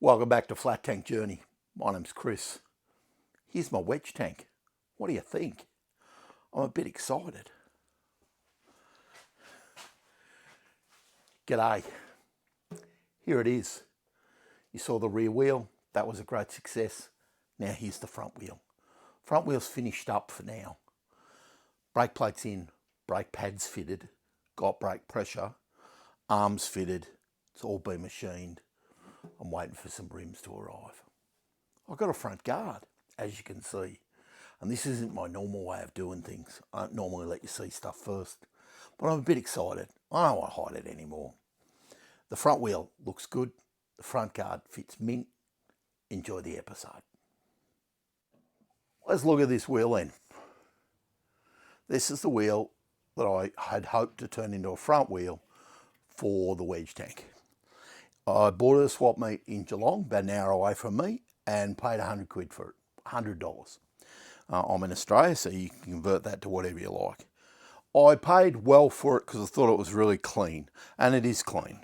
Welcome back to Flat Tank Journey. My name's Chris. Here's my wedge tank. What do you think? I'm a bit excited. G'day. Here it is. You saw the rear wheel. That was a great success. Now here's the front wheel. Front wheel's finished up for now. Brake plates in, brake pads fitted, got brake pressure, arms fitted. It's all been machined. I'm waiting for some rims to arrive. I've got a front guard, as you can see. And this isn't my normal way of doing things. I don't normally let you see stuff first. But I'm a bit excited. I don't want to hide it anymore. The front wheel looks good. The front guard fits mint. Enjoy the episode. Let's look at this wheel then. This is the wheel that I had hoped to turn into a front wheel for the wedge tank. I bought it at a swap meet in Geelong, about an hour away from me, and paid 100 quid for it, $100. I'm in Australia, so you can convert that to whatever you like. I paid well for it because I thought it was really clean, and it is clean.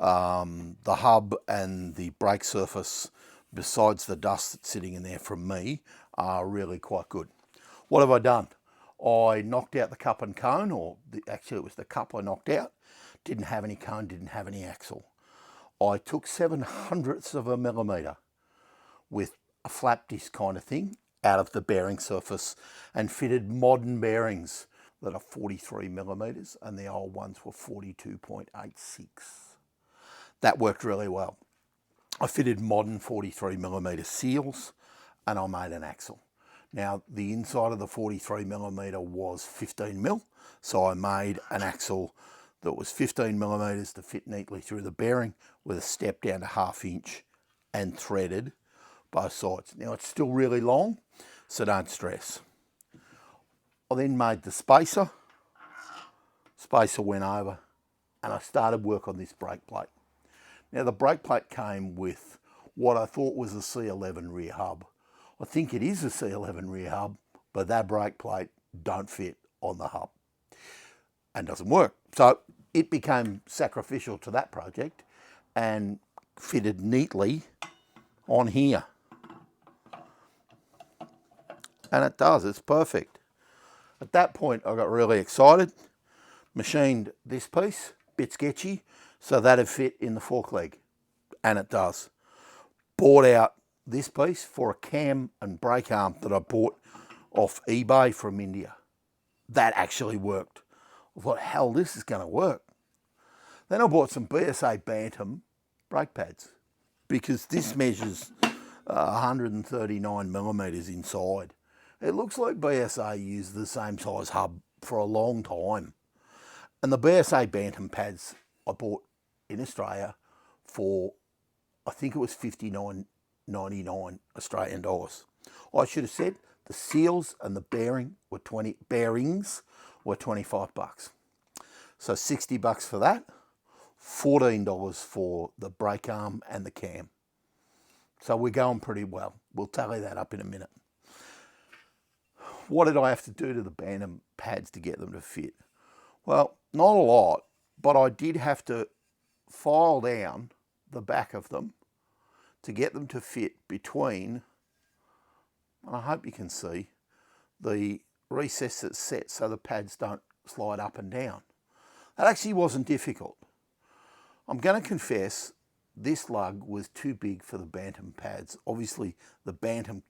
The hub and the brake surface, besides the dust that's sitting in there from me, are really quite good. What have I done? I knocked out the cup and cone, actually it was the cup I knocked out. Didn't have any cone, didn't have any axle. I took 7/100ths of a millimetre with a flap disc kind of thing out of the bearing surface and fitted modern bearings that are 43 millimetres and the old ones were 42.86. That worked really well. I fitted modern 43 millimetre seals and I made an axle. Now the inside of the 43 millimetre was 15 mil, so I made an axle that was 15 millimetres to fit neatly through the bearing with a step down to 1/2 inch and threaded both sides. Now it's still really long, so don't stress. I then made the spacer. Spacer went over and I started work on this brake plate. Now the brake plate came with what I thought was a C11 rear hub. I think it is a C11 rear hub, but that brake plate don't fit on the hub and doesn't work. So it became sacrificial to that project and fitted neatly on here. And it does, it's perfect. At that point, I got really excited, machined this piece, bit sketchy, so that'd fit in the fork leg, and it does. Bought out this piece for a cam and brake arm that I bought off eBay from India. That actually worked. I thought, hell, this is going to work. Then I bought some BSA Bantam brake pads because this measures 139 millimetres inside. It looks like BSA used the same size hub for a long time. And the BSA Bantam pads I bought in Australia for, I think it was $59.99 Australian dollars. I should have said the seals and the bearings were 25 bucks. So 60 bucks for that, $14 for the brake arm and the cam. So we're going pretty well. We'll tally that up in a minute. What did I have to do to the Bantam pads to get them to fit? Well, not a lot, but I did have to file down the back of them to get them to fit between, and I hope you can see, the recess that's set so the pads don't slide up and down. That actually wasn't difficult. I'm going to confess this lug was too big for the Bantam pads. Obviously the Bantam,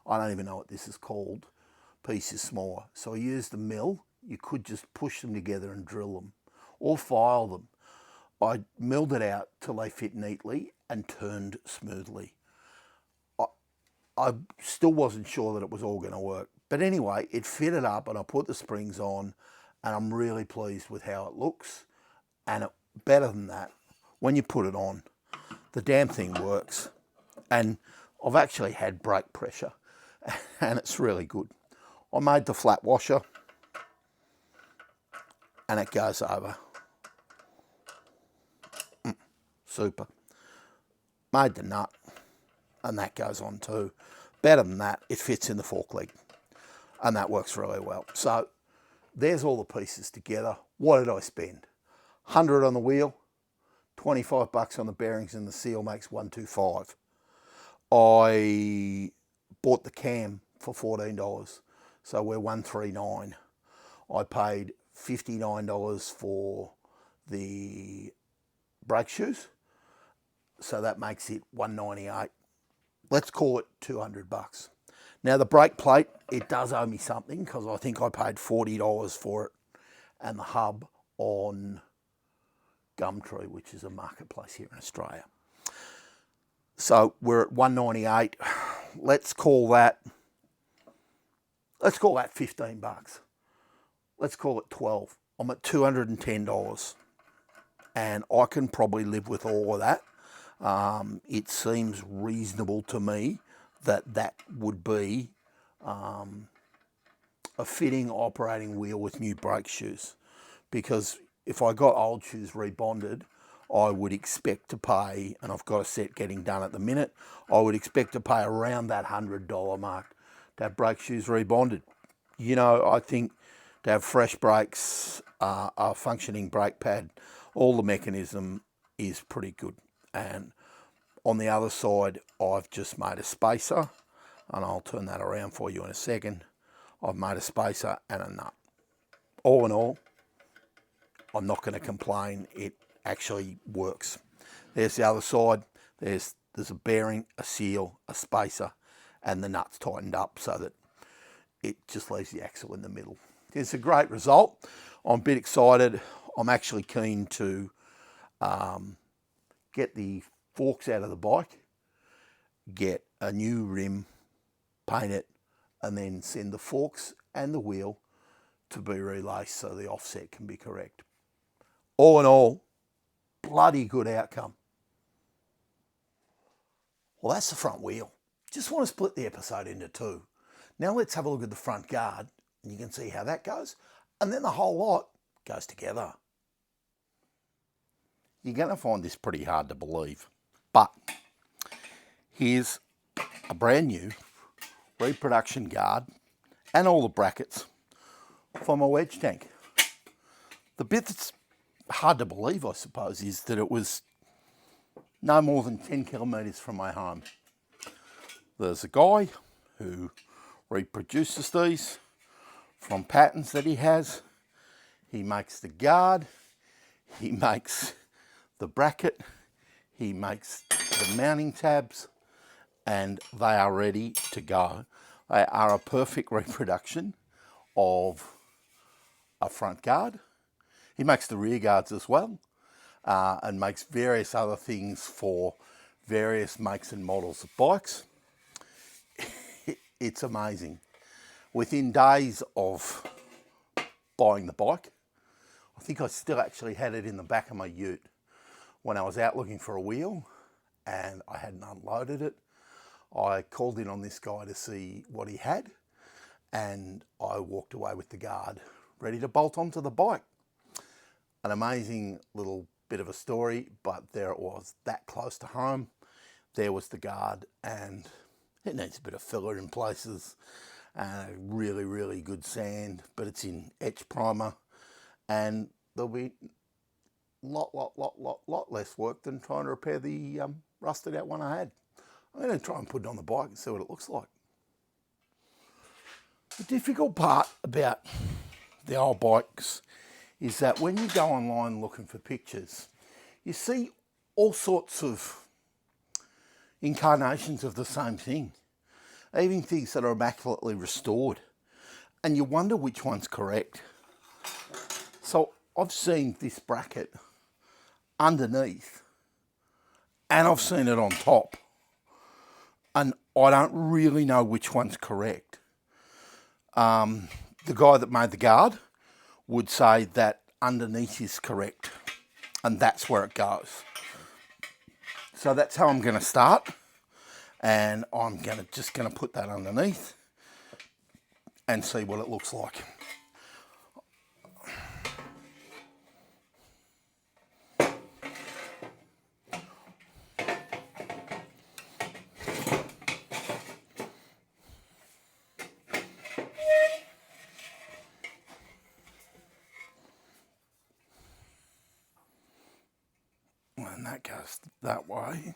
I don't even know what this is called, piece is smaller. So I used the mill. You could just push them together and drill them or file them. I milled it out till they fit neatly and turned smoothly. I still wasn't sure that it was all going to work. But anyway, it fitted up and I put the springs on and I'm really pleased with how it looks. And better than that, when you put it on, the damn thing works. And I've actually had brake pressure and it's really good. I made the flat washer and it goes over. Super. Made the nut and that goes on too. Better than that, it fits in the fork leg and that works really well. So there's all the pieces together. What did I spend? 100 on the wheel, $25 on the bearings, and the seal makes 125. I bought the cam for $14, so we're $139. I paid $59 for the brake shoes, so that makes it $198. Let's call it $200. Now the brake plate, it does owe me something because I think I paid $40 for it, and the hub on Gumtree, which is a marketplace here in Australia. So we're at $198. Let's call that $15. Let's call it 12. I'm at $210, and I can probably live with all of that. It seems reasonable to me that would be a fitting operating wheel with new brake shoes, because if I got old shoes rebonded, I would expect to pay, and I've got a set getting done at the minute, I would expect to pay around that $100 mark to have brake shoes rebonded. You know, I think to have fresh brakes, a functioning brake pad, all the mechanism is pretty good. And on the other side, I've just made a spacer, and I'll turn that around for you in a second. I've made a spacer and a nut. All in all, I'm not going to complain. It actually works. There's the other side. There's a bearing, a seal, a spacer, and the nut's tightened up so that it just leaves the axle in the middle. It's a great result. I'm a bit excited. I'm actually keen to get the forks out of the bike, get a new rim, paint it, and then send the forks and the wheel to be relaced so the offset can be correct. All in all, bloody good outcome. Well, that's the front wheel. Just want to split the episode into two. Now let's have a look at the front guard, and you can see how that goes. And then the whole lot goes together. You're going to find this pretty hard to believe, but here's a brand new reproduction guard and all the brackets for my wedge tank. The bit that's hard to believe, I suppose, is that it was no more than 10 kilometres from my home. There's a guy who reproduces these from patterns that he has. He makes the guard, he makes the bracket, he makes the mounting tabs, and they are ready to go. They are a perfect reproduction of a front guard. He makes the rear guards as well, and makes various other things for various makes and models of bikes. It's amazing. Within days of buying the bike, I think I still actually had it in the back of my ute when I was out looking for a wheel and I hadn't unloaded it. I called in on this guy to see what he had, and I walked away with the guard ready to bolt onto the bike. An amazing little bit of a story, but there it was, that close to home. There was the guard, and it needs a bit of filler in places, really, really good sand, but it's in etch primer, and there'll be lot less work than trying to repair the rusted out one I had. I'm going to try and put it on the bike and see what it looks like. The difficult part about the old bikes is that when you go online looking for pictures, you see all sorts of incarnations of the same thing, even things that are immaculately restored, and you wonder which one's correct. So I've seen this bracket underneath, and I've seen it on top, and I don't really know which one's correct. The guy that made the guard would say that underneath is correct, and that's where it goes. So that's how I'm going to start, and I'm just going to put that underneath and see what it looks like. and that goes that way.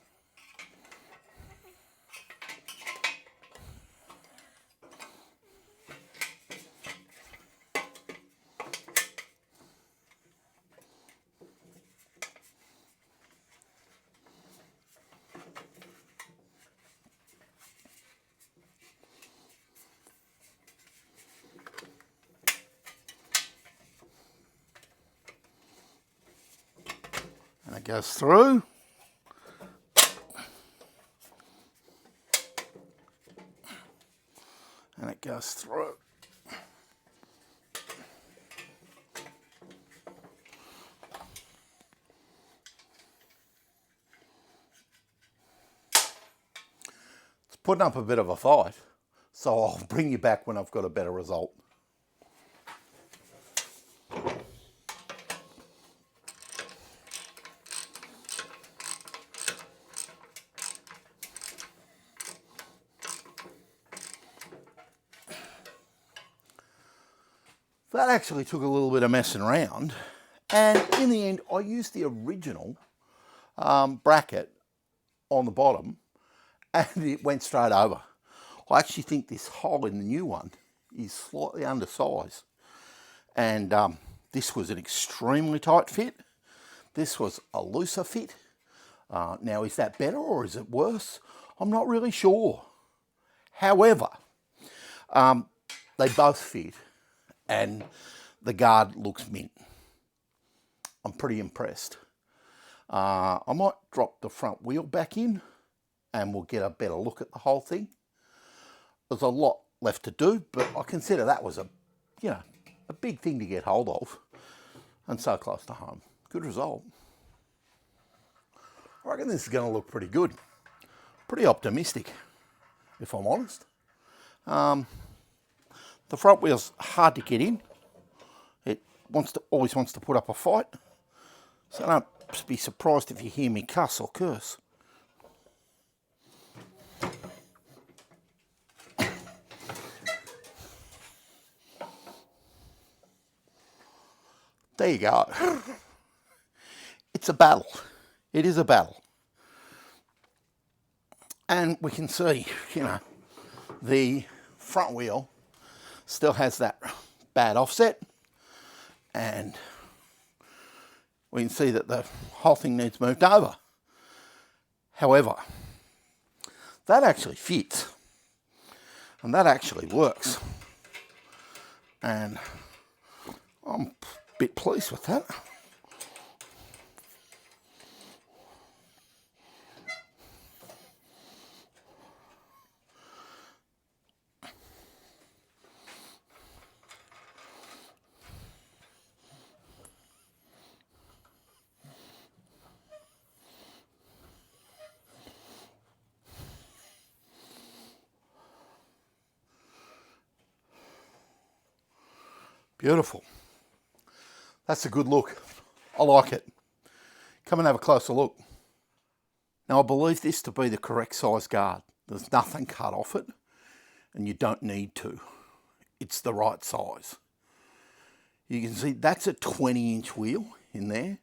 And it goes through. And it goes through. It's putting up a bit of a fight, so I'll bring you back when I've got a better result. That actually took a little bit of messing around, and in the end I used the original bracket on the bottom and it went straight over. I actually think this hole in the new one is slightly undersized, and this was an extremely tight fit. This was a looser fit. Now, is that better or is it worse? I'm not really sure. However, they both fit, and the guard looks mint. I'm pretty impressed. I might drop the front wheel back in and we'll get a better look at the whole thing. There's a lot left to do, but I consider that was a big thing to get hold of, and so close to home. Good result. I reckon this is going to look pretty good. Pretty optimistic, if I'm honest. The front wheel's hard to get in. It always wants to put up a fight. So don't be surprised if you hear me cuss or curse. There you go. It's a battle. It is a battle. And we can see, the front wheel still has that bad offset, and we can see that the whole thing needs moved over. However, that actually fits, and that actually works, and I'm a bit pleased with that. Beautiful. That's a good look. I like it. Come and have a closer look. Now, I believe this to be the correct size guard. There's nothing cut off it, and you don't need to. It's the right size. You can see that's a 20-inch wheel in there,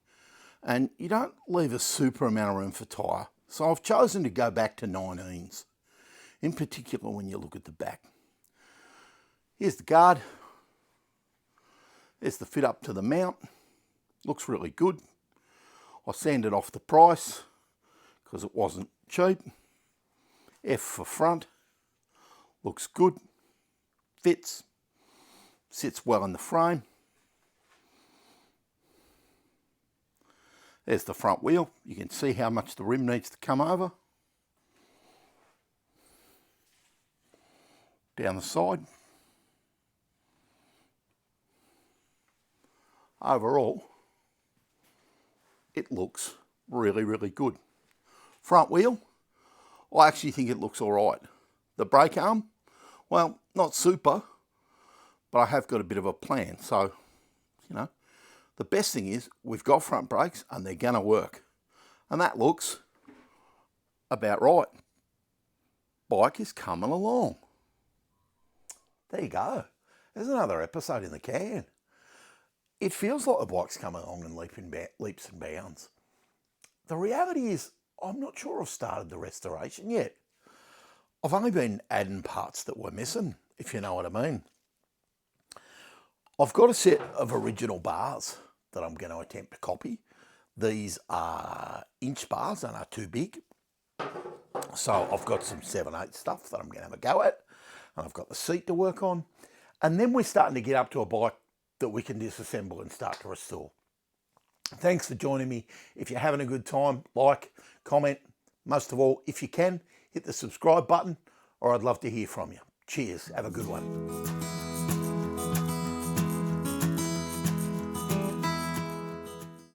and you don't leave a super amount of room for tyre. So I've chosen to go back to 19s, in particular when you look at the back. Here's the guard. There's the fit up to the mount. Looks really good. I sanded off the price because it wasn't cheap. F for front. Looks good. Fits. Sits well in the frame. There's the front wheel. You can see how much the rim needs to come over. Down the side. Overall, it looks really, really good. Front wheel, I actually think it looks all right. The brake arm, well, not super, but I have got a bit of a plan. So, the best thing is we've got front brakes and they're going to work. And that looks about right. Bike is coming along. There you go. There's another episode in the can. It feels like the bike's coming along in leaps and bounds. the reality is I'm not sure I've started the restoration yet. I've only been adding parts that were missing, if you know what I mean. I've got a set of original bars that I'm going to attempt to copy. These are inch bars and are too big. So I've got some 7/8 stuff that I'm going to have a go at. And I've got the seat to work on. And then we're starting to get up to a bike that we can disassemble and start to restore. Thanks for joining me. If you're having a good time, like, comment. Most of all, if you can, hit the subscribe button, or I'd love to hear from you. Cheers. Have a good one.